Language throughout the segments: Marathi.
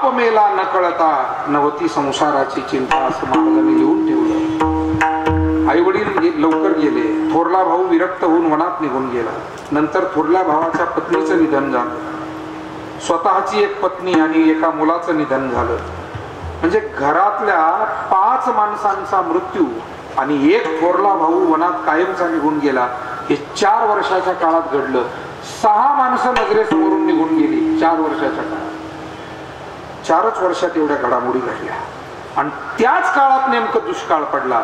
बाप मेला न कळता नवती संसाराची चिंता, असं महाराजांनी लिहून ठेवलं. आई वडील लवकर गेले. थोरला भाऊ विरक्त होऊन वनात निघून गेला. नंतर थोरल्या भावाच्या पत्नीचं निधन झालं. स्वतःची एक पत्नी आणि एका मुलाचं निधन झालं. म्हणजे घरातल्या 5 माणसांचा मृत्यू आणि एक थोरला भाऊ वनात कायमचा निघून गेला. हे 4 वर्षाच्या काळात घडलं. 6 माणसं नजरेसमोरून निघून गेली 4 वर्षाच्या काळात. 4च वर्षात एवढ्या घडामोडी घडल्या. आणि त्याच काळात नेमकं दुष्काळ पडला.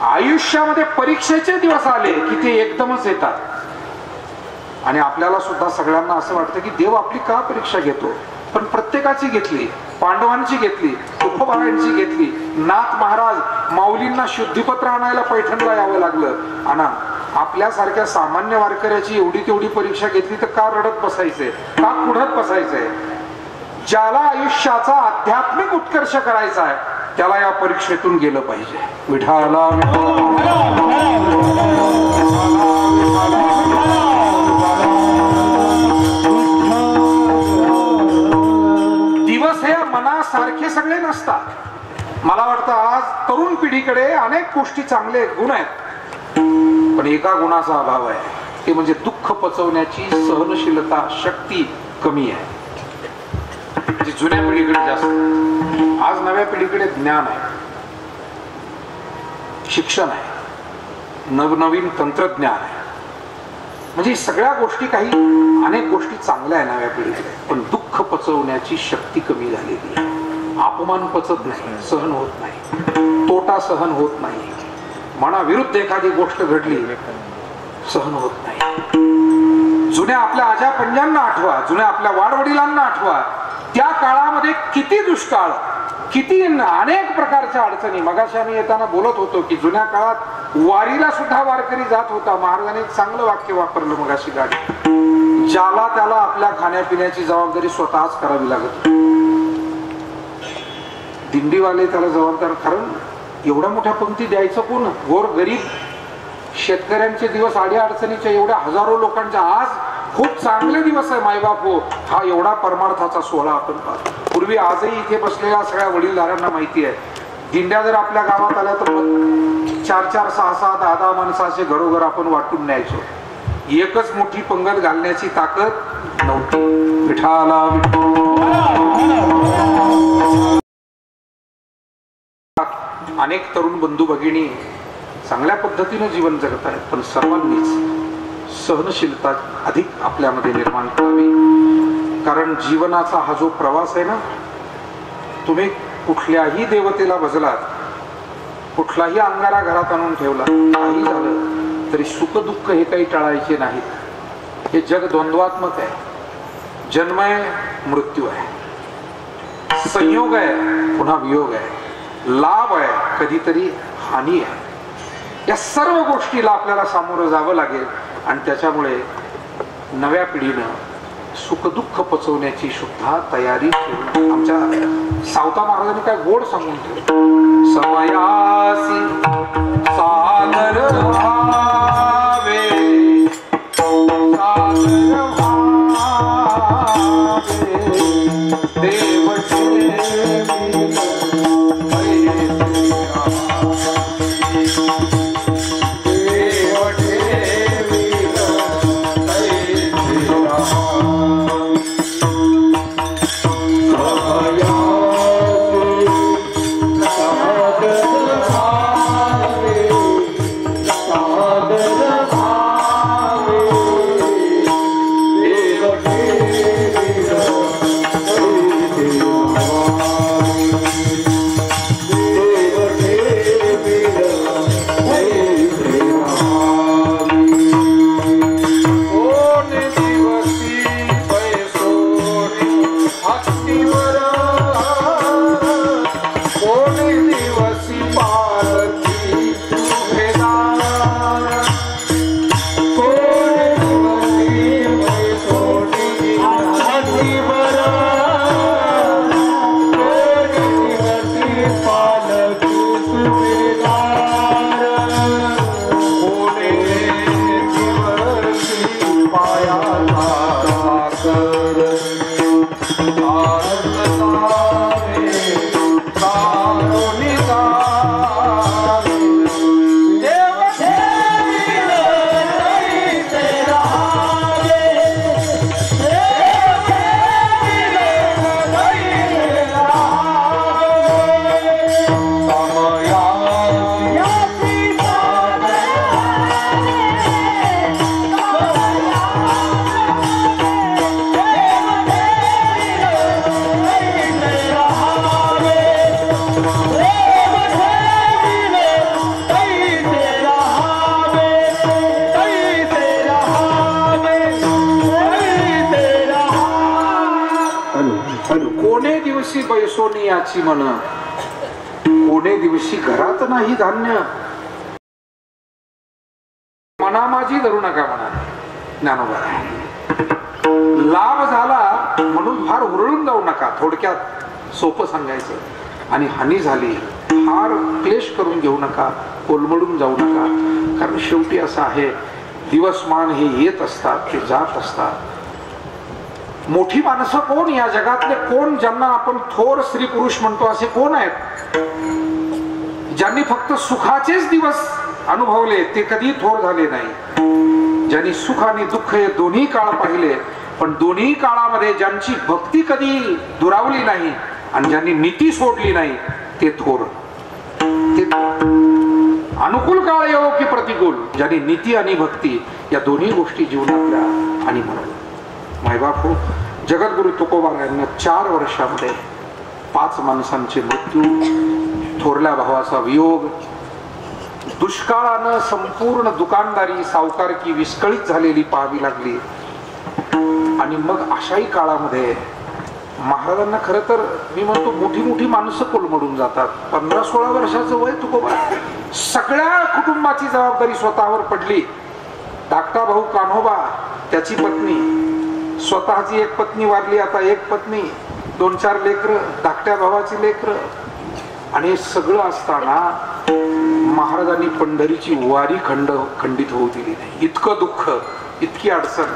आयुष्यामध्ये परीक्षेचे दिवस आले की ते एकदमच येतात. आणि आपल्याला सुद्धा सगळ्यांना असं वाटतं की देव आपली का परीक्षा घेतो. पण प्रत्येकाची घेतली. पांडवांची घेतली, तुकोबारायांची घेतली. नाथ महाराज माऊलींना शुद्धीपत्र आणायला पैठणला यावं लागलं. आणि आपल्यासारख्या सामान्य वारकऱ्याची एवढी तेवढी परीक्षा घेतली तर का रडत बसायचंय, का कुढत बसायचंय. ज्याला आयुष्याचा आध्यात्मिक उत्कर्ष करायचा आहे त्याला या परीक्षेतून गेलं पाहिजे. विठाला दिवस हे मनासारखे सगळे नसतात. मला वाटतं आज तरुण पिढीकडे अनेक गोष्टी चांगले गुण आहेत, पण एका गुणाचा अभाव आहे. ते म्हणजे दुःख पचवण्याची सहनशीलता शक्ती कमी आहे. जी जुन्या पिढीकडे जास्त. आज नव्या पिढीकडे ज्ञान आहे, शिक्षण आहे, नवनवीन तंत्रज्ञान आहे. म्हणजे सगळ्या गोष्टी काही अनेक गोष्टी चांगल्या आहे नव्या पिढीकडे. पण दुःख पचवण्याची शक्ती कमी झालेली आहे. अपमान पचत नाही, सहन होत नाही. तोटा सहन होत नाही. मनाविरुद्ध एखादी गोष्ट घडली सहन होत नाही. जुन्या आपल्या आजा पंजांना आठवा, जुन्या आपल्या वाडवडिलांना आठवा. त्या काळामध्ये किती दुष्काळ, किती अनेक प्रकारच्या अडचणी. मगाशी आम्ही येताना बोलत होतो की जुन्या काळात वारीला सुद्धा वारकरी जात होता. महाराजांनी एक चांगलं वाक्य वापरलं मगाशी गाडी. ज्याला त्याला आपल्या खाण्यापिण्याची जबाबदारी स्वतःच करावी लागत. दिंडीवाले त्याला जबाबदार. कारण एवढ्या मोठ्या पंक्ती द्यायचं कोण. गोर गरीब शेतकऱ्यांचे दिवस आड्या अडचणीच्या एवढ्या हजारो लोकांच्या. आज खूप चांगले दिवस आहे मायबाप हो. हा एवढा परमार्थाचा सोहळा आपण पाहतो. पूर्वी आजही इथे बसलेल्या सगळ्या वडीलधाऱ्यांना माहिती आहे, दिंड्या जर आपल्या गावात आल्या तर 4-4, 6-6, 10-10 माणसाचे घरोघर आपण वाटून न्यायचो. एकच मोठी पंगत घालण्याची ताकद नव्हती. विठाला अनेक तरुण बंधू भगिनी चांगल्या पद्धतीने जीवन जगत आहेत, पण सर्वांनीच सहनशीलता अधिक आपल्यामध्ये निर्माण करावी. कारण जीवनाचा हा जो प्रवास आहे ना, तुम्ही कुठल्याही देवतेला भजलात, कुठलाही अंगारा घरात आणून ठेवला, काही झालं तरी सुख दुःख हे काही टाळायचे नाहीत. हे जग द्वंद्वात्मक आहे. जन्म आहे, मृत्यू आहे, संयोग आहे, पुन्हा वियोग आहे, लाभ आहे, कधीतरी हानी आहे. या सर्व गोष्टीला आपल्याला सामोरं जावं लागेल. आणि त्याच्यामुळे नव्या पिढीनं सुख दुःख पचवण्याची सुद्धा तयारी ठेवून. आमच्या सावता महाराजांनी काय गोड सांगून ठेवलं. समयासी सादर भावे, सादर भावे देव बैसोनियाची म्हण कोणे दिवशी घरात नाही धान्य, मना माझी धरू नका म्हणा ज्ञानोबा. लाभ झाला म्हणून फार हुरळून जाऊ नका, थोडक्यात सोपं सांगायचं. आणि हानी झाली फार क्लेश करून घेऊ नका, कोलमडून जाऊ नका. कारण शेवटी असं आहे, दिवसमान हे येत असतात, ते जात असतात. मोठी माणसं कोण या जगातले, कोण ज्यांना आपण थोर स्त्री पुरुष म्हणतो असे कोण आहेत? ज्यांनी फक्त सुखाचेच दिवस अनुभवले, ते कधी थोर झाले नाही. ज्यांनी सुख आणि दुःख हे दोन्ही काळ पाहिले, पण दोन्ही काळामध्ये ज्यांची भक्ती कधी दुरावली नाही आणि ज्यांनी नीती सोडली नाही, ते थोर. अनुकूल काळ येवो की प्रतिकूल, ज्यांनी नीती आणि भक्ती या दोन्ही गोष्टी जीवनातल्या आणि म्हणून मायबाप हो. जगद्गुरु तुकोबारायांना 4 वर्षामध्ये 5 माणसांचे मृत्यू, थोरल्या भावाचा वियोग, दुष्काळानं संपूर्ण दुकानदारी सावकारकी विस्कळीत झालेली पाहावी लागली. आणि मग अशाही काळामध्ये महाराजांना खरं तर मी म्हणतो मोठी मोठी माणसं कोलमडून जातात. 15-16 वर्षाचं वय तुकोबा, सगळ्या कुटुंबाची जबाबदारी स्वतःवर पडली. धाकटा भाऊ कान्होबा, त्याची पत्नी, स्वतःची एक पत्नी वारली, आता एक पत्नी, 2-4 लेकरं, धाकट्या भावाची लेकरं. आणि सगळं असताना महाराजांनी पंढरीची वारी खंडित होऊ दिली नाही. इतकं दुःख, इतकी अडचण,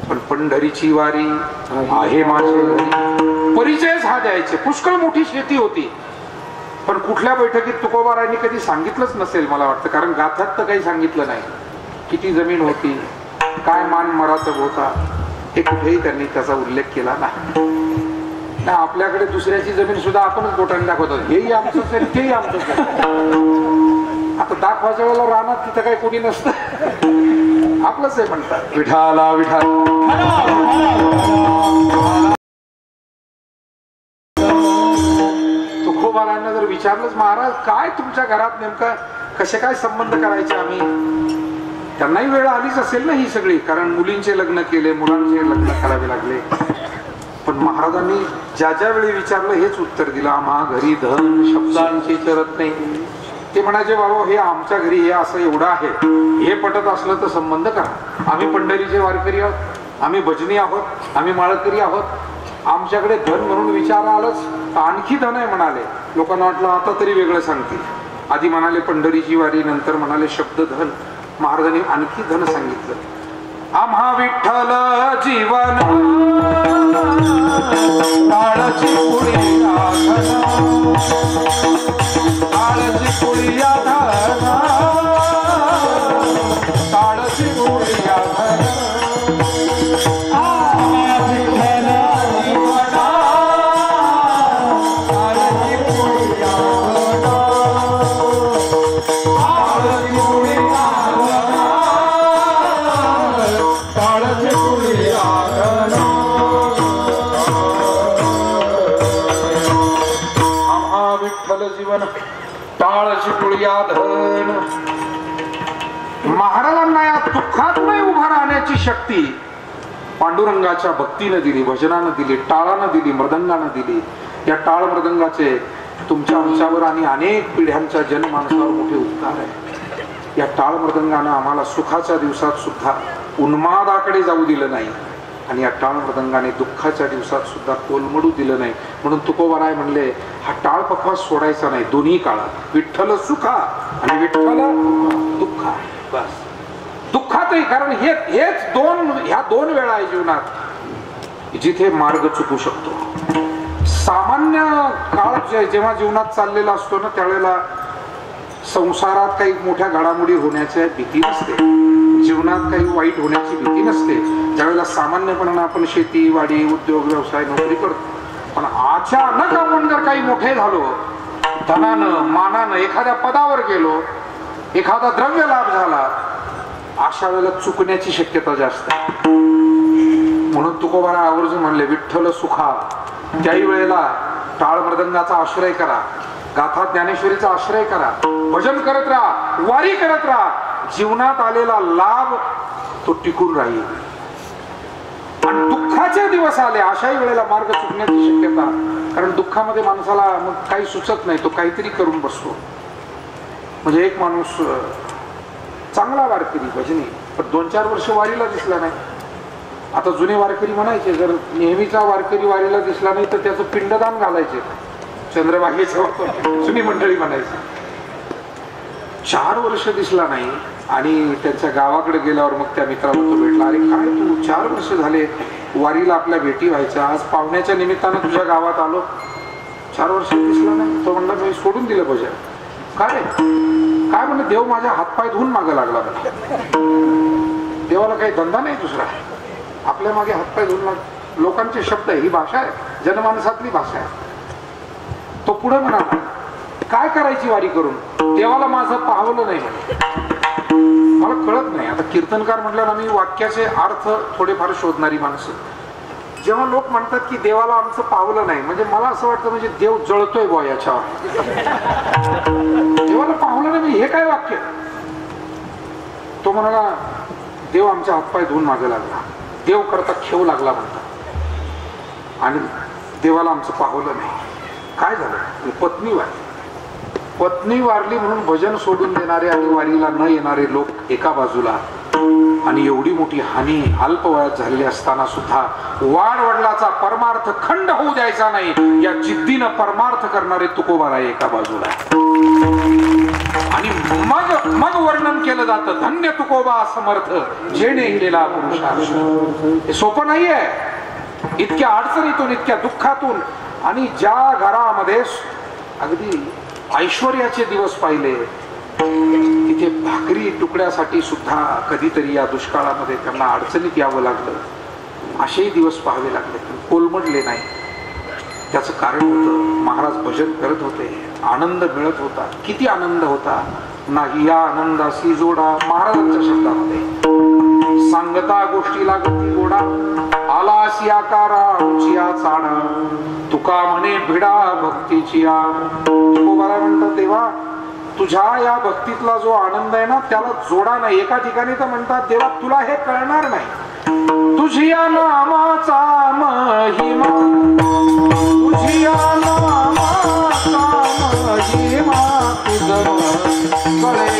पण पंढरीची वारी आहे माझे घरी. परिचयच हा द्यायचे. पुष्कळ मोठी शेती होती, पण कुठल्या बैठकीत तुकोबारायांनी कधी सांगितलंच नसेल मला वाटतं, कारण गाथात तर काही सांगितलं नाही. किती जमीन होती, काय मान मरातब होता, हे कुठेही त्यांनी त्याचा उल्लेख केला नाही. आपल्याकडे दुसऱ्याची जमीन सुद्धा आपणच बोटाने दाखवतो, हेही आमचंच आहे, तेही आमचंच आहे. आता दाखवायच्या वेळेला रानात तिथं काही कोणी नसतं, आपलंच आहे म्हणतात. विठाला विठाल. तुकोबारायांना जर विचारलंच, महाराज काय तुमच्या घरात नेमका कसे काय संबंध करायचे आम्ही, त्यांनाही वेळ आलीच असेल ना ही सगळी, कारण मुलींचे लग्न केले, मुलांचे लग्न करावे लागले. पण महाराजांनी ज्या ज्या वेळी विचारलं हेच उत्तर दिलं, आम्हा घरी धन शब्दांची चरत नाही. ते म्हणायचे, बाबा हे आमच्या घरी हे असं एवढं आहे, हे पटत असलं तर संबंध करा. आम्ही पंढरीचे वारकरी आहोत, आम्ही भजनी आहोत, आम्ही माळकरी आहोत. आमच्याकडे धन म्हणून विचार आलंच, आणखी धन आहे म्हणाले. लोकांना वाटलं आता तरी वेगळं सांगतील. आधी म्हणाले पंढरीची वारी, नंतर म्हणाले शब्द धन. महाराजांनी आणखी धन सांगितलं. आम्हा विठ्ठल जीवन काळची पुढी आधना, काळची पुढी आधना, काळची पुढी आधना. महाराजांना या दुःखात नाही उभा राहण्याची शक्ती पांडुरंगाच्या भक्तीने दिली, भजनानं दिली, टाळानं दिली, मृदंगानं दिली. या टाळ मृदंगाचे तुमच्या आमच्यावर आणि अनेक पिढ्यांच्या जनमानसावर मोठे उपकार आहे. या टाळ मृदंगानं आम्हाला सुखाच्या दिवसात सुद्धा उन्मादाकडे जाऊ दिलं नाही, आणि या टाळ मृदंगाने दुःखाच्या दिवसात सुद्धा कोलमडू दिलं नाही. म्हणून तुकोबाराय म्हणले, हा टाळ पखवास सोडायचा नाही दोन्ही काळात. विठ्ठल सुखा आणि विठ्ठल दुःखा. बस दुःखातही, कारण ह्या 2 वेळा आहे जीवनात. जिथे मार्ग चुकू शकतो. सामान्य काळ जेव्हा जीवनात चाललेला असतो ना, त्यावेळेला संसारात काही मोठ्या घडामोडी होण्याची भीती नसते, जीवनात काही वाईट होण्याची भीती नसते. ज्यावेळेला सामान्यपणाने आपण शेती, वाडी, उद्योग, व्यवसाय, नोकरी करतो. पण अचानक आपण जर काही मोठे झालो, धनानं, मानानं एखाद्या पदावर गेलो, एखादा द्रव्य लाभ झाला, अशा वेळेला चुकण्याची शक्यता जास्त आहे. म्हणून तुकोबारा आवर्जून म्हणले, विठ्ठल सुखा. त्याही वेळेला टाळ मृदंगाचा आश्रय करा, गाथा ज्ञानेश्वरीचा आश्रय करा, भजन करत राहा, वारी करत राहा. जीवनात आलेला लाभ तो टिकून राहील. आणि दुःखाचे दिवस आले, अशाही वेळेला मार्ग चुकण्याची शक्यता. कारण दुःखामध्ये माणसाला मग काही सुचत नाही, तो काहीतरी करून बसतो. म्हणजे एक माणूस चांगला वारकरी, भजनी, पण 2-4 वर्ष वारीला दिसला नाही. आता जुने वारकरी म्हणायचे, जर नेहमीचा वारकरी वारीला दिसला नाही तर त्याचं पिंडदान घालायचे. चंद्रभागेचं जुनी मंडळी म्हणायची. 4 वर्ष दिसला नाही आणि त्यांच्या गावाकडे गेल्यावर मग त्या मित्राला तो भेटला. अरे काय तू 4 वर्ष झाले वारीला आपल्या भेटी व्हायच्या, आज पाहुण्याच्या निमित्तानं तुझ्या गावात आलो, 4 वर्ष दिसला नाही. तो म्हणला, मी सोडून दिलं भजन. काय काय म्हणलं, देव माझ्या हातपाय धुवून मागे लागला. देवाला काही धंदा नाही दुसरा, आपल्या मागे हातपाय धुवून लाग. लोकांचे शब्द आहे, ही भाषा आहे, जनमानसातली भाषा आहे. तो पुढे म्हणाला, काय करायची वारी करून, देवाला माझं पाहवलं नाही मला कळत नाही. आता कीर्तनकार म्हटल्यावर आम्ही वाक्याचे अर्थ थोडेफार शोधणारी माणसं. जेव्हा लोक म्हणतात की देवाला आमचं पावलं नाही, म्हणजे मला असं वाटतं म्हणजे देव जळतोय बुवा याच्यावर. देवाला पावलं नाही हे काय वाक्य. तो म्हणाला, देव आमच्या हातपाय धुवून मागे लागला, देव करता खेळ लागला म्हणतात, आणि देवाला आमचं पाहवलं नाही. काय झालं, पत्नी वारली म्हणून भजन सोडून देणारे आणि वारीला न येणारे लोक एका बाजूला, आणि एवढी मोठी हानी अल्प वयात झालेली असताना सुद्धा वाड वडिलाचा परमार्थ खंड होऊ द्यायचा नाही या जिद्दीनं परमार्थ करणारे तुकोबारा एका बाजूला. आणि मग वर्णन केलं जातं, धन्य तुकोबा समर्थ जेणे हिलेला पुरुषार्थ. हे सोपं नाहीये. इतक्या अडचणीतून, इतक्या दुःखातून, आणि ज्या घरामध्ये अगदी ऐश्वर्याचे दिवस पाहिले, तिथे भाकरी तुकड्यासाठी सुद्धा कधीतरी या दुष्काळामध्ये त्यांना अडचणीत यावं लागलं. असेही दिवस पाहावे लागले, कोलमडले नाही. त्याचं कारण होतं, महाराज भजन करत होते, आनंद मिळत होता. किती आनंद होता, नाही या आनंदाशी जोडा. महाराजांच्या शब्दामध्ये, सांगता गोष्टी लागती गोडा, आलासी आकारा उचिया चाडा, तुका म्हणे भिडा भक्तीची आ. तुकोबारा म्हणतात, देवा तुझ्या या भक्तीतला जो आनंद आहे ना, त्याला जोडा नाही. एका ठिकाणी तर म्हणतात, देवा तुला हे कळणार नाही, तुझिया नामाचा महिमा, तुझिया नामाचा महिमा, तुझं कळे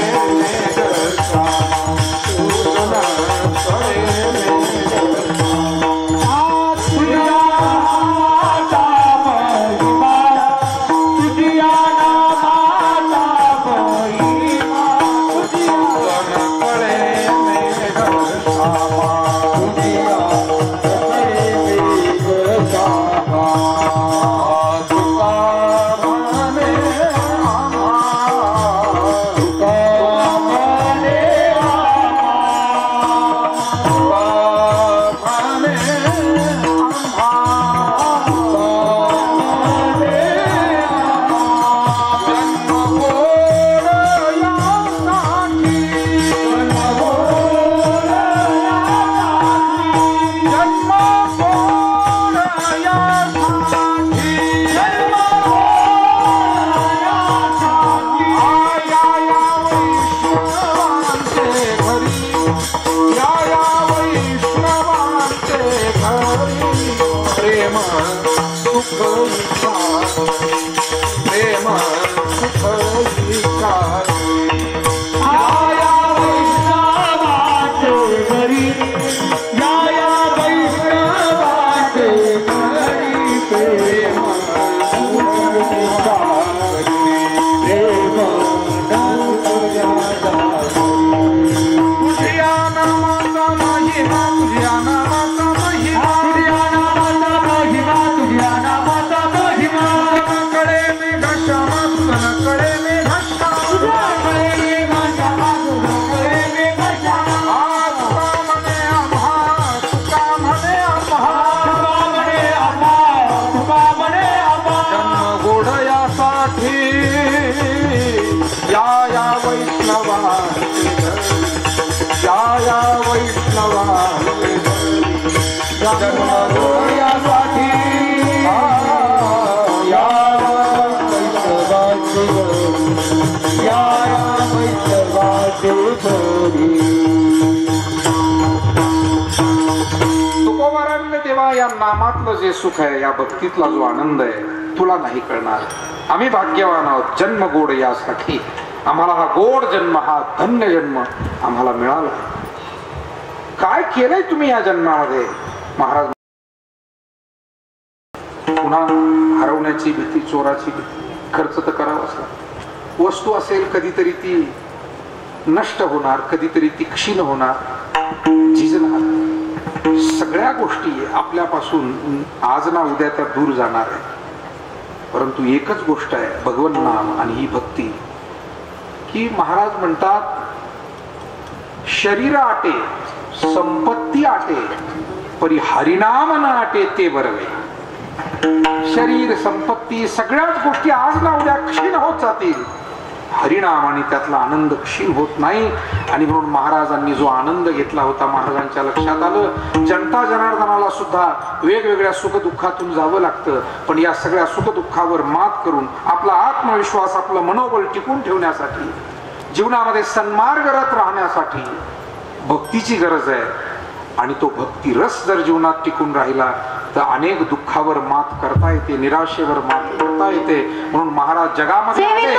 तुझ्या नामाचा महिमा तुकोबारांनी तेव्हा या नामातलं जे सुख आहे, या भक्तीतला जो आनंद आहे, तुला नाही कळणार. आम्ही भाग्यवान आहोत, जन्म गोड यासाठी. आम्हाला हा गोड जन्म, हा धन्य जन्म आम्हाला मिळाला. काय केलंय तुम्ही या जन्मामध्ये महाराज? पुन्हा हरवण्याची भीती, चोराची भीती, खर्च तर करावाच लागतो. वस्तू असेल कधीतरी ती नष्ट होणार, कधीतरी ती क्षीण होणार, झिजणार. सगळ्या गोष्टी आपल्यापासून आज ना उद्या त्या दूर जाणार आहे. परंतु एकच गोष्ट आहे, भगवन नाम आणि ही भक्ती, की महाराज म्हणतात शरीर आटे, संपत्ती आटे, परी हरिनाम न आटे ते बरवे. शरीर, संपत्ती, सगळ्याच गोष्टी आज ना उद्या क्षीण होत जातील, हरिनाम आणि त्यातला आनंद क्षीण होत नाही. आणि म्हणून महाराजांनी जो आनंद घेतला होता, महाराजांच्या लक्षात आलं जनता जनार्दनाला सुद्धा वेगवेगळ्या सुखदुःखातून जावं लागतं, पण या सगळ्या सुखदुःखावर मात करून आपला आत्मविश्वास, आपलं मनोबल टिकून ठेवण्यासाठी, जीवनामध्ये सन्मार्गरत राहण्यासाठी भक्तीची गरज आहे. आणि तो भक्ती रस जर जीवनात टिकून राहिला तर अनेक दुःखावर मात करता येते, निराशेवर मात करता येते. म्हणून महाराज जगामध्ये आले.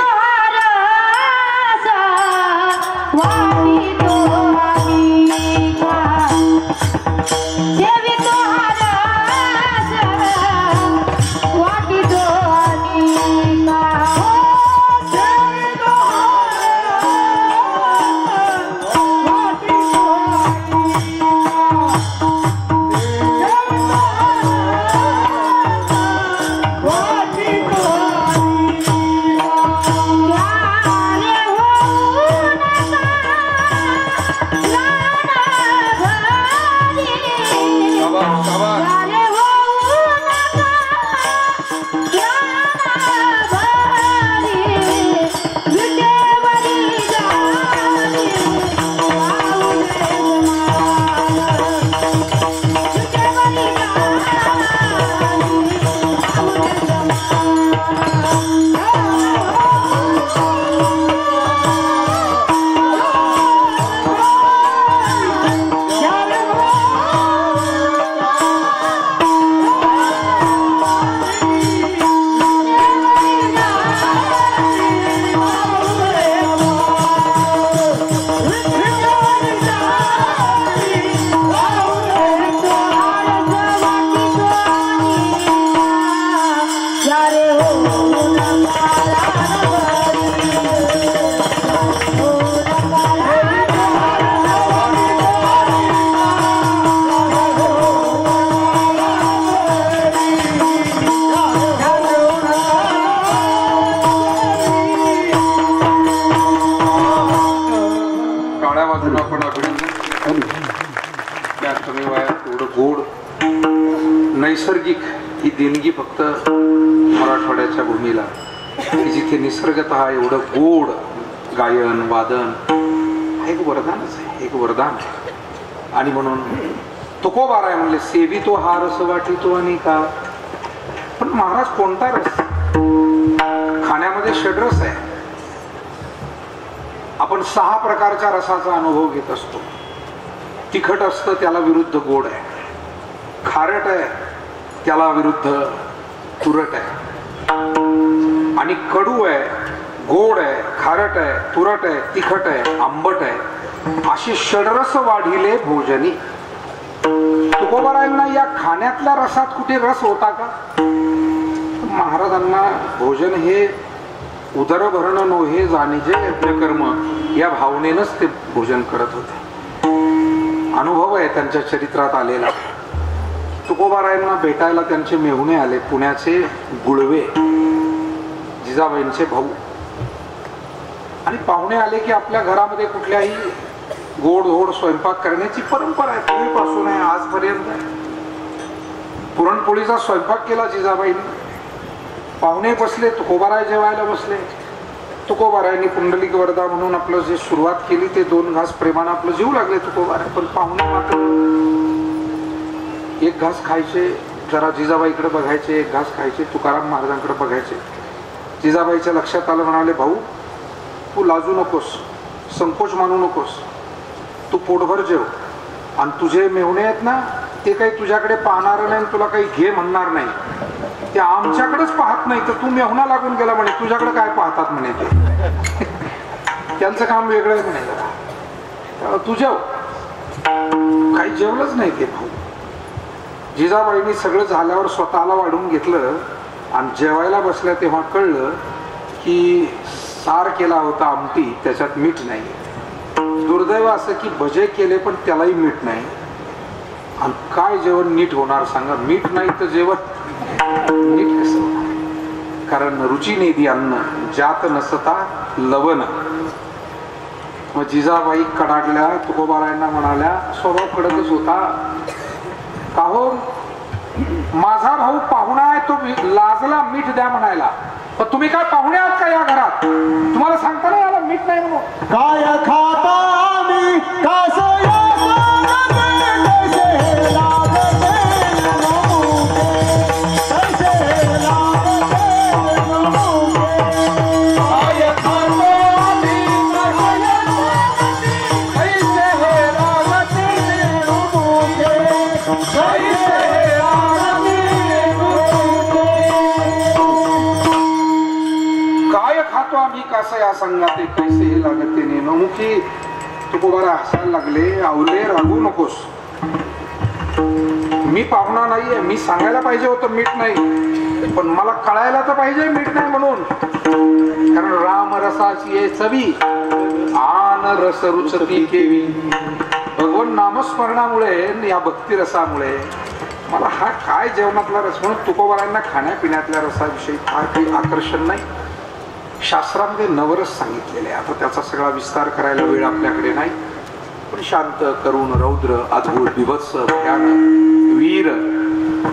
नैसर्गिक ही देणगी फक्त मराठवाड्याच्या भूमीला, जिथे निसर्गतः एवढं गोड गायन वादन एक वरदानच आहे, एक वरदान आहे. आणि म्हणून तुकोबाराय म्हणले सेवितो हा रस वाटितो आणि का. पण महाराज कोणता रस? खाण्यामध्ये षड्रस आहे. आपण 6 प्रकारच्या रसाचा अनुभव घेत असतो. तिखट असतं त्याला विरुद्ध गोड आहे, खारट आहे त्याला विरुद्ध तुरट आहे, आणि कडू आहे, गोड आहे, खारट आहे, तुरट आहे, तिखट आहे, आंबट आहे, अशी षड्रस वाढिले भोजनी. तुकोबारायांना या खाण्यातल्या रसात कुठे रस होता का? महाराजांना भोजन हे उदरभरण नोहे जाणीजे यज्ञकर्म या भावनेनंच ते भोजन करत होते. अनुभव आहे त्यांच्या चरित्रात आलेला. तुकोबारायांना भेटायला त्यांचे मेहुणे आले, पुण्याचे गुळवे, जिजाबाईंचे भाऊ. आणि पाहुणे आले की आपल्या घरामध्ये कुठल्याही गोड धोड स्वयंपाक करण्याची परंपरा आहे, पूर्वीपासून आहे, आजपर्यंत आहे. पुरणपोळीचा स्वयंपाक केला जिजाबाईंनी. पाहुणे बसले, तुकोबाराय जेवायला बसले. तुकोबारायांनी पुंडलिक वरदा म्हणून आपलं जे सुरुवात केली ते 2 घास प्रेमानं आपलं जीव लागले तुकोबाराय. पण पाहुणे मात्र 1 घास खायचे, जरा जिजाबाईकडे बघायचे, 1 घास खायचे, तुकाराम महाराजांकडे बघायचे. जिजाबाईच्या लक्षात आलं, म्हणाले भाऊ तू लाजू नकोस, संकोच मानू नकोस, तू पोटभर जेव, आणि तुझे मेहुणे आहेत ना ते काही तुझ्याकडे पाहणार नाही, तुला काही घे म्हणणार नाही, ते आमच्याकडेच पाहत नाही, तर तू मेहुणा लागून गेला म्हणे, तुझ्याकडे काय पाहतात म्हणे ते त्यांचं काम वेगळं आहे म्हणे, तू जेव. काही जेवलंच नाही ते भाऊ. जिजाबाईंनी सगळं झाल्यावर स्वतःला वाढून घेतलं आणि जेवायला बसल्या तेव्हा कळलं की सार केला होता आमटी, त्याच्यात मीठ नाही. दुर्दैव असं की भजे केले पण त्यालाही मीठ नाही. आणि काय जेवण नीट होणार सांगा? मीठ नाही तर जेवण नीट कसं होणार? कारण रुची नाही दी अन्न ज्यात नसता लवण. मग जिजाबाई कडाडल्या, तुकोबारायांना म्हणाल्या, स्वभाव कडकच होता. का हो, माझा भाऊ पाहुणा आहे, तो लाजला मीठ द्या म्हणायला, पण तुम्ही काय पाहुणे आहात का या घरात? तुम्हाला सांगता नाही आला मीठ नाही म्हणून? काय खाता आम्ही कसं या संगाते कैसे हे लागते नेमुखी. तुकोबारा हसायला लागले, आवले रागू नकोस, मी पाहुणा नाहीये, मी सांगायला पाहिजे होतं मीठ नाही, पण मला कळायला तर पाहिजे मीठ नाही म्हणून. कारण राम रसाची आहे चवी आन रस रुचती केवी. भगवान नामस्मरणामुळे, या भक्ती रसामुळे मला हा काय जेवणातला रस, म्हणून तुकोबारांना खाण्यापिण्यातल्या रसाविषयी फार काही आकर्षण नाही. शास्त्रामध्ये नवरस सांगितलेले आहे, आता त्याचा सगळा विस्तार करायला वेळ आपल्याकडे नाही. पण शांत, करुण, रौद्र, अद्भुत, बिभत्स, भयानक, वीर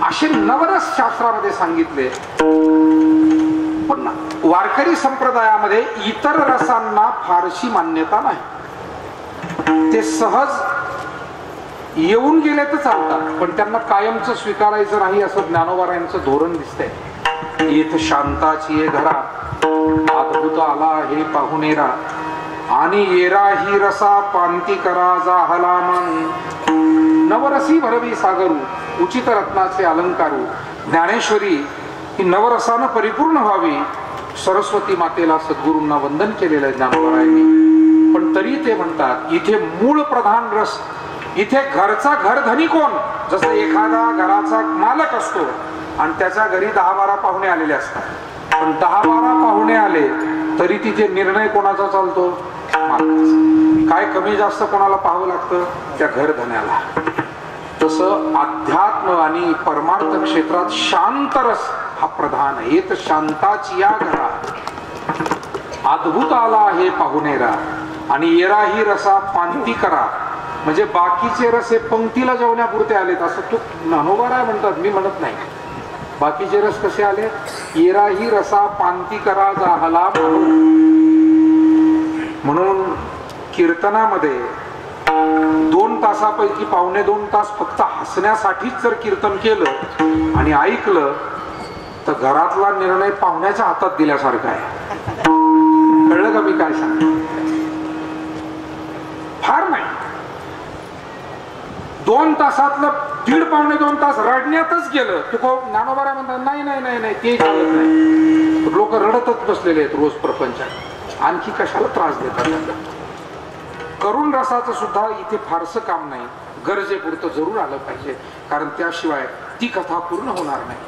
असे नवरस शास्त्रामध्ये सांगितले. पण वारकरी संप्रदायामध्ये इतर रसांना फारशी मान्यता नाही. ते सहज येऊन गेले तर चालतात, पण त्यांना कायमचं स्वीकारायचं नाही असं ज्ञानोबारायांचं धोरण दिसतंय. येथ शांताची घरा अद्भुत आला हे पाहुणेरा, आणि येरा ही रसा पांती करा जाहला मन. नवरसी भरवी सागरू उचित रत्नाचे अलंकारू. ज्ञानेश्वरी ही नवरसानं परिपूर्ण व्हावी. सरस्वती मातेला सद्गुरूंना वंदन केलेलं ज्ञानोबारायांनी. पण तरी ते म्हणतात इथे मूळ प्रधान रस, इथे घरचा घरधनी कोण? जसं एखादा घराचा मालक असतो आणि त्याच्या घरी 10-12 पाहुणे आलेले असतात, पण 10-12 पाहुणे आले तरी तिथे निर्णय कोणाचा चालतो? मालकाचा. काय कमी जास्त कोणाला पाहावं लागतं? त्या घरधन्याला. तसं अध्यात्म आणि परमार्थ क्षेत्रात शांतरस हा प्रधान आहे. येत शांताची या घरा अद्भुत आला हे पाहुणेरा, आणि येरा ही रसा पांती करा. म्हणजे बाकीचे रस हे पंक्तीला जेवण्यापुरते आलेत असं तू ज्ञानोबाराय म्हणतात, मी म्हणत नाही. बाकीचे रस कसे आले? येराही रसा पांती करा जाहला म्हणून कीर्तनामध्ये 2 तासापैकी 2.25 तास फक्त हसण्यासाठीच जर कीर्तन केलं आणि ऐकलं तर घरातला निर्णय पाहुण्याच्या हातात दिल्यासारखा आहे. कळलं का मी काय सांगतो? फार नाही, 2 तासातलं 1.5-2 तास रडण्यातच गेलं. तू ज्ञानोबारा म्हणतात नाही नाही नाही नाही ते चालत नाही. लोक रडतच बसलेले आहेत रोज प्रपंचात, आणखी कशाला त्रास देतात? करुण रसाचं सुद्धा इथे फारसं काम नाही. गरजेपुरतं जरूर आलं पाहिजे, कारण त्याशिवाय ती कथा पूर्ण होणार नाही.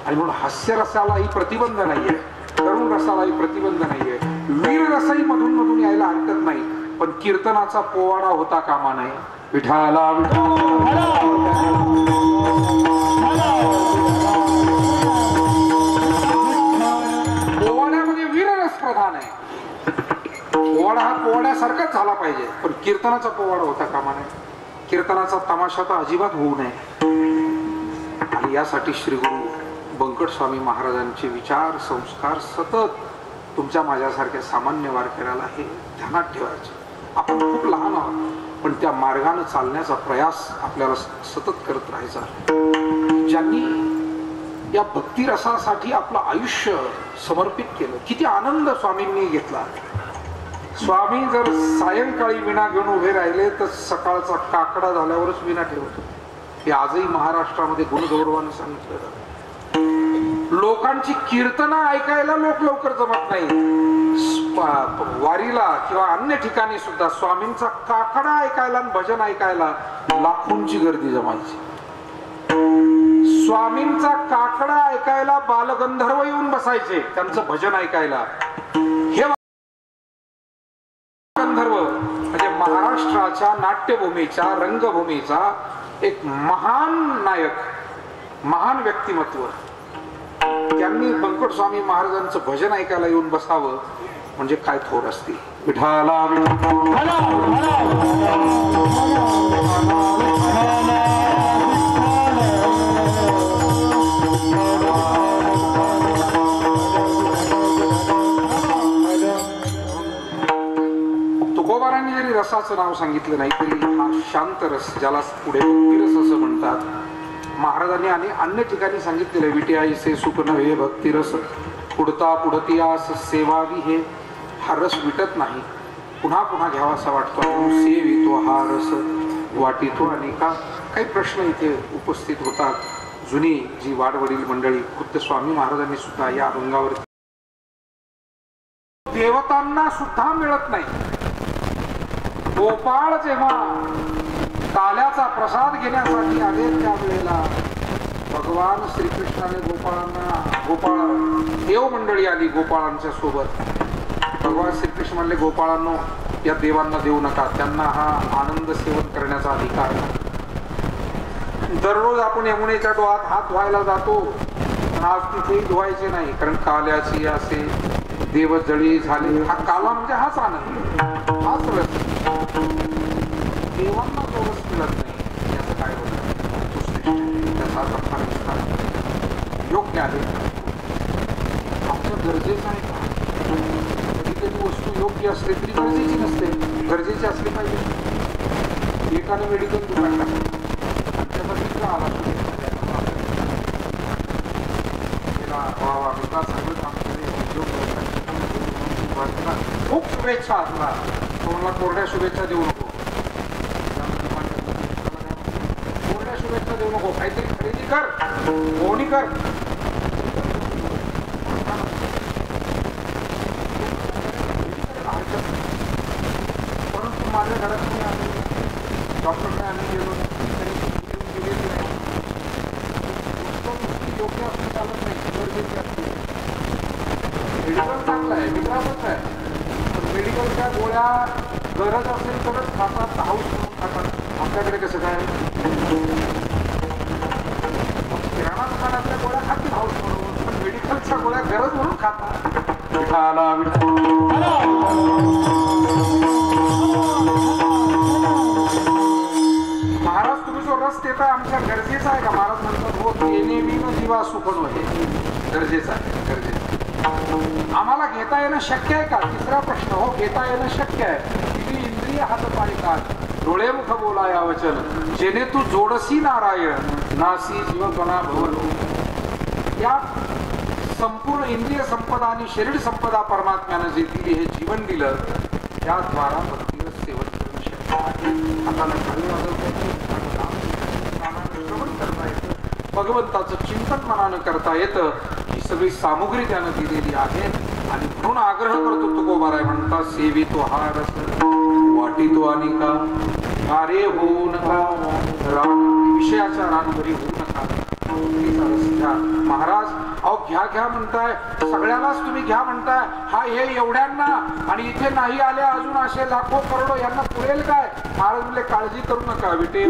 आणि म्हणून हास्य रसालाही प्रतिबंध नाहीये, करुण रसालाही प्रतिबंध नाहीये, वीर रसही मधून मधून यायला हरकत नाही. पण कीर्तनाचा पोवाडा होता कामा नये. विठाला पोवाड्यामध्ये वीररस प्रधान आहे. पोवाडा हा पोवाड्यासारखाच झाला पाहिजे, पण कीर्तनाचा पोवाडा होता कामा नये. कीर्तनाचा तमाशा तर अजिबात होऊ नये. आणि यासाठी श्री गुरु बंकट स्वामी महाराजांचे विचार संस्कार सतत तुमच्या माझ्यासारख्या सामान्य वारकऱ्याला हे ध्यानात ठेवायचे. आपण खूप लहान आहोत, पण त्या मार्गाने चालण्याचा प्रयास आपल्याला सतत करत राहायचा. ज्यांनी या भक्ती रसासाठी आपलं आयुष्य समर्पित केलं, किती आनंद स्वामींनी घेतला. स्वामी जर सायंकाळी विणा घेऊन उभे राहिले तर सकाळचा काकडा झाल्यावरच विणा ठेवतो. हे आजही महाराष्ट्रामध्ये गुणगौरवाने सांगितलं जातं. लोकांची कीर्तनं ऐकायला लोक लवकर जमत नाही. वारीला किंवा अन्य ठिकाणी सुद्धा स्वामींचा काकडा ऐकायला आणि भजन ऐकायला लाखोंची गर्दी जमायची. स्वामींचा काकडा ऐकायला बालगंधर्व येऊन बसायचे त्यांचं भजन ऐकायला. हे गंधर्व म्हणजे महाराष्ट्राच्या नाट्यभूमीच्या रंगभूमीचा एक महान नायक, महान व्यक्तिमत्व. त्यांनी बंकट स्वामी महाराजांचं भजन ऐकायला येऊन बसावं म्हणजे काय थोर असतील. विठाला तुकोबारांनी जरी रसाचं नाव सांगितलं नाही तरी हा शांत रस, ज्याला पुढे भक्तिरस असं म्हणतात, महाराजांनी आणि अन्य ठिकाणी सांगितलेलं. विट्याईसे सुख नव्हे भक्तिरस, पुढता पुढतियास सेवावी. हे हा रस विटत नाही, पुन्हा पुन्हा घ्यावासा वाटतो. सेवितो हा रस वाटितो. आणि काही प्रश्न इथे उपस्थित होतात. जुनी जी वाडवडील मंडळी, खुद्द स्वामी महाराजांनी सुद्धा या अभंगावर देवतांना सुद्धा मिळत नाही. गोपाळ जेव्हा काल्याचा प्रसाद घेण्यासाठी आले त्यावेळेला भगवान श्रीकृष्णाने गोपाळ देव मंडळी आली गोपाळांच्या सोबत. भगवान श्रीकृष्ण म्हणले, गोपाळांनो या देवांना देऊ नका, त्यांना हा आनंद सेवन करण्याचा अधिकार नाही. दररोज आपण यमुनेच्या डोहात हात धुवायला जातो, पण आज तिथेही धुवायचे नाही, कारण काल्याची असे देवजळी झाले. हा काला म्हणजे हाच आनंद, हाच रस. देवांना तो रस मिळत नाही, याचं काय होतं? त्याचा फार विस्तार योग्य आहे. आमचं गरजेचं आहे का? कधी कधी वस्तू योग्य असते तरी गरजेची नसते, गरजेची असली पाहिजे. एकाने मेडिकल दुकान टाकलं, त्याचा मित्र आला, सगळं काम खूप शुभेच्छा असला, कोणाला कोरड्या शुभेच्छा देऊ नको, कोरड्या शुभेच्छा देऊ नको, काहीतरी खरेदी कर, कोणी कर. परंतु माझ्या घरात मी आम्ही डॉक्टरने आम्ही गेलो योग्य असणं चालत नाही, गरजेची असते. मेडिकल चांगलं आहे, विकासच आहे, पण मेडिकलच्या गोळ्या गरज असेल तरच खातात, हाऊस म्हणून खातात. आपल्याकडे कसं काय, किराणा दुकानातल्या गोळ्या खातील हाऊस म्हणून, पण मेडिकलच्या गोळ्या गरज म्हणून खातात. महाराज तुम्ही जो रस देता आमच्या गरजेचा आहे का? महाराज म्हणतात, हो तेने मी न जीवा सुखन होते, गरजेचं आहे, गरजेचं. आम्हाला घेता येणं शक्य आहे का? तिसरा प्रश्न. हो घेता येणं शक्य आहे. किती इंद्रिय हात पाय कात, डोळे मुख बोलाया वचन, जेणे तू जोडसी नारायण, नासी जीवपणा भवलो. या संपूर्ण इंद्रिय संपदा आणि शरीर संपदा परमात्म्यानं जे दिली, हे जीवन दिलं, त्याद्वारा भक्तीवर सेवन करणं शक्य आहे. हाताला खाली श्रवण करता येतं, भगवंताचं चिंतन मनानं करता येतं. ही सगळी सामुग्री त्यानं दिलेली आहे. आणि म्हणून आग्रह करतो तुकोबाराय म्हणतात, सेवितो हा रस वाटितो आणि का अरे होऊ नका, विषयाच्या रानभरी होऊ नका. महाराज अहो घ्या घ्या म्हणताय, सगळ्यालाच तुम्ही घ्या म्हणताय, हा हे एवढ्यांना, आणि इथे नाही आले अजून असे लाखो करोडो, यांना पुरेल काय? महाराज म्हणले, काळजी करू नका, विटे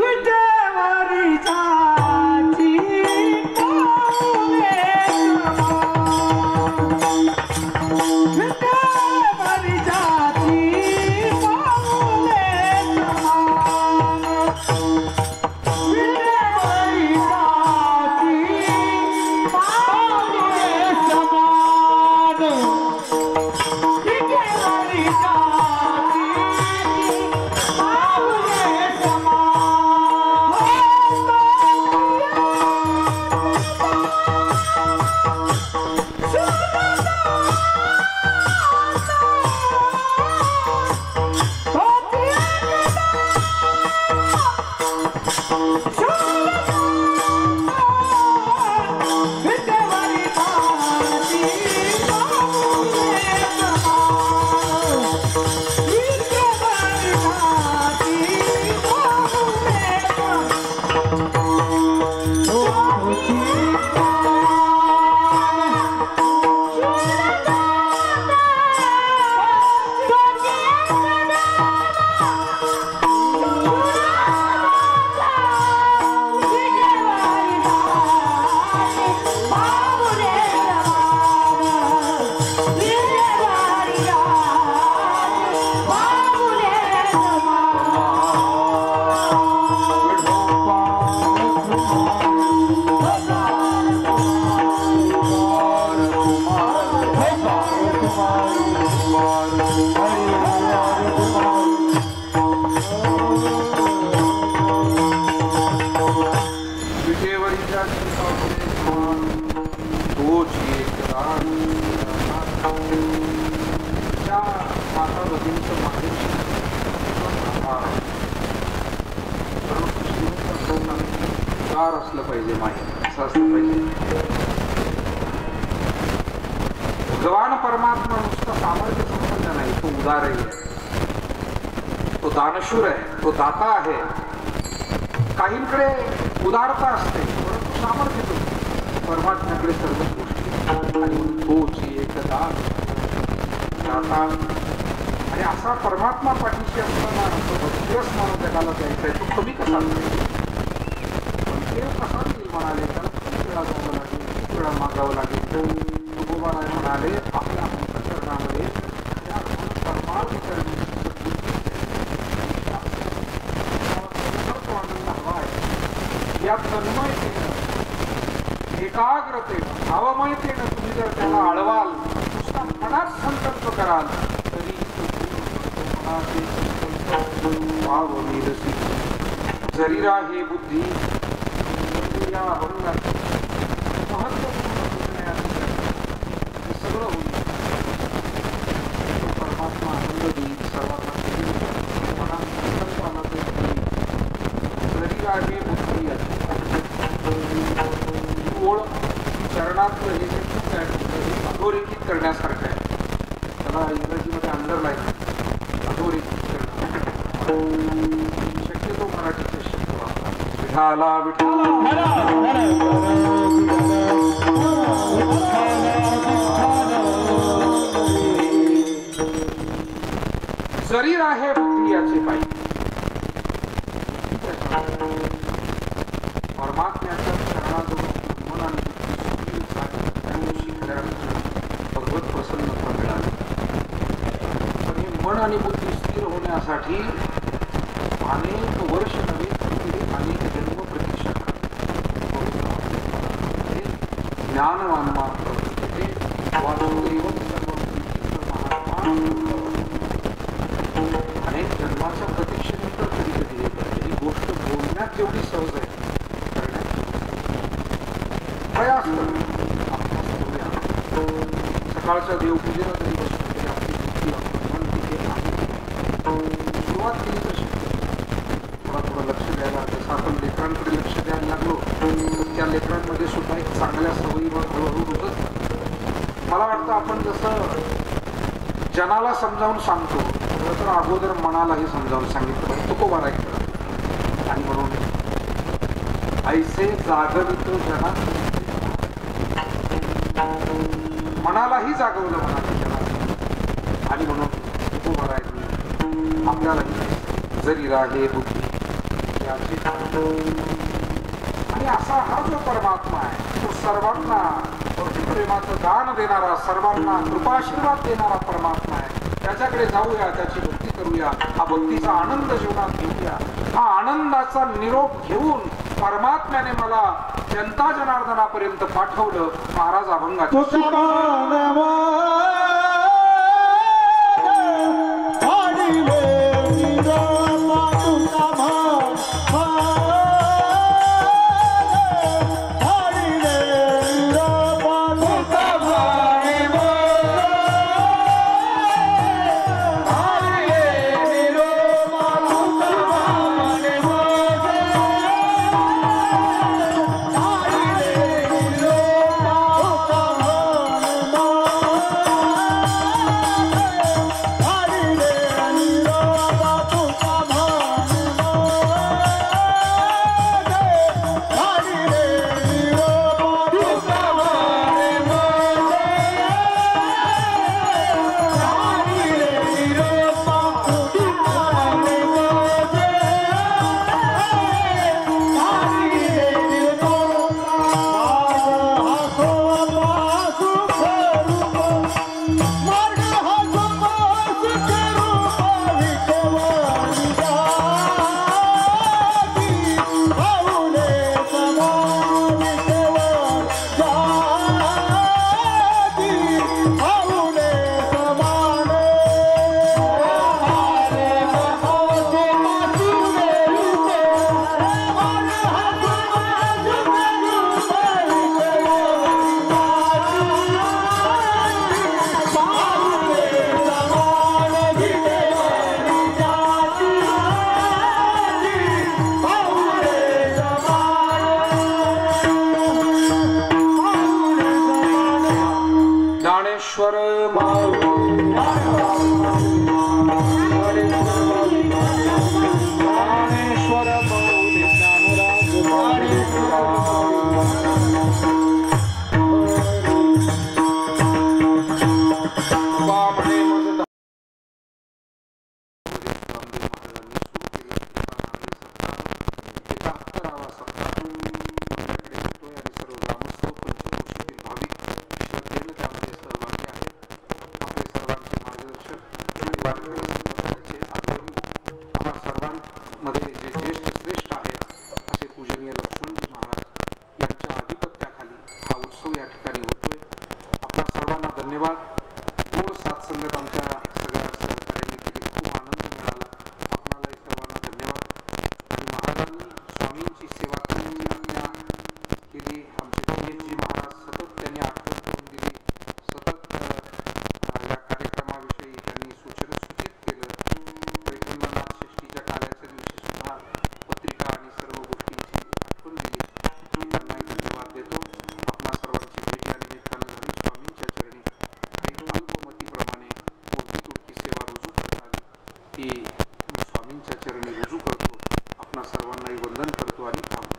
पाहिजे माहीत असं असलं पाहिजे. भगवान परमात्मा नुसता सामर्थ्य संपन्न नाही, तो उदारही आहे, तो दानशूर आहे, तो दाता आहे. काहींकडे उदारता असते परंतु सामर्थ्य तो परमात्म्याकडे सर्व गोष्टी आणि तोची एकदा दाता. आणि असा परमात्मा पाठीशी असताना भक्तिरस मानव जगाला द्यायचा आहे, तो कमी कसा देव कसा देईल म्हणाले, त्याला खूप वेळा जावं लागेल, खूप वेळा मागावं लागेल. तुकोबाराय म्हणाले आपल्या अंतःकरणामध्ये त्या परमार्थ करण्याची आनंद हवा आहे. या तन्मयतेनं एकाग्रतेनं भावमयतेनं तुम्ही जर त्याला आळवाल, नुसता मनात संकल्प कराल तरी जरी राहे बुद्धी या अभंगात महत्वपूर्ण सगळं होईल. परमात्मा आनंद देईल सर्वांना, मनात संकल्प आला तर जरी राहे बुद्धी ओळ चरणातलं हे जे खूप आहे अधोरेखित करण्यासारखं आहे. त्याला इंग्रजीमध्ये अंडरलाईन अधोरेखित करणं शक्यतो मराठीचे शब्द वापरा. विठाला विठाला जरी राहे बुद्धी याचे पाहिजे. परमात्म्याच्या चरणाजवळ मन आणि बुद्धी शिकल्यानंतर भगवत प्रसन्नता मिळाली. पण हे मन आणि बुद्धी स्थिर होण्यासाठी अनेक वर्ष नव्हे तर अनेक जन्म प्रतीक्षा ज्ञानवान मात्र वासुदेव अनेक जन्माच्या प्रतीक्षेनंतर कधी कधी येत. ही गोष्ट बोलण्यात जेवढी सहज आहे करण्यात प्रयास करतो. सकाळच्या देवपूजेला जरी बसतो तरी आपली बुद्धी सुरुवात केली तर शक्य थोडा थोडं लक्ष द्यायला. जसं आपण लेकरांकडे लक्ष द्यायला लागलो तर त्या लेकरांमध्ये सुद्धा एक चांगल्या सवयीवर हळूहळू रुजत. मला वाटतं आपण जसं जनाला समजावून सांगतो तर अगोदर मनालाही समजावून सांगितलं पाहिजे. तुकोबाराय करत आणि म्हणून ऐसे जागवित जना मनालाही जागवलं म्हणाले जनाला. आणि म्हणून तुकोबाराय आपल्यालाही जरी राहे बुद्धी याची. आणि असा हा जो परमात्मा आहे तो सर्वांना प्रेमाचं दान देणारा, सर्वांना कृपाशीर्वाद देणारा परमात्मा आहे. त्याच्याकडे जाऊया, त्याची भक्ती करूया, हा भक्तीचा आनंद जीवनात घेऊया. हा आनंदाचा निरोप घेऊन परमात्म्याने मला जनता जनार्दनापर्यंत पाठवलं. महाराज अभंगात ज्ञानेश्वर माऊली ज्ञानेश्वर माऊली ज्ञानराज बामणे मज मध्ये जे ज्येष्ठ श्रेष्ठ आहेत असे पूजनीय लक्ष्मणजी महाराज यांच्या आधिपत्याखाली हा उत्सव या ठिकाणी होतोय. आपल्या सर्वांना धन्यवाद. गोड साथसंगत आमच्या सगळ्या सहकार्यांनी केली. खूप आनंद मिळाला. आपणालाही सर्वांना धन्यवाद. आणि महाराजांनी स्वामींची सेवा करण्याची आज्ञा केली. आमचे दिनेशजी महाराज सतत त्यांनी आठवण करून दिली. सतत या कार्यक्रमाविषयी त्यांनी सूचित केलं. वैकुंठनाथ षष्टीच्या काल्याच्या दिवशी सुद्धा पत्रिका आणि सर्व गोष्टींची आठवण दिली. मी त्यांनाही धन्यवाद देतो. आपणा सर्वांची भेट या निमित्तानं झाली. स्वामींच्या चरणी काही अल्पमतीप्रमाणे कोणती तुटकी सेवा रुजू करता आली ती मी स्वामींच्या चरणी रुजू करतो. आपणा सर्वांनाही वंदन करतो आणि थांबतो.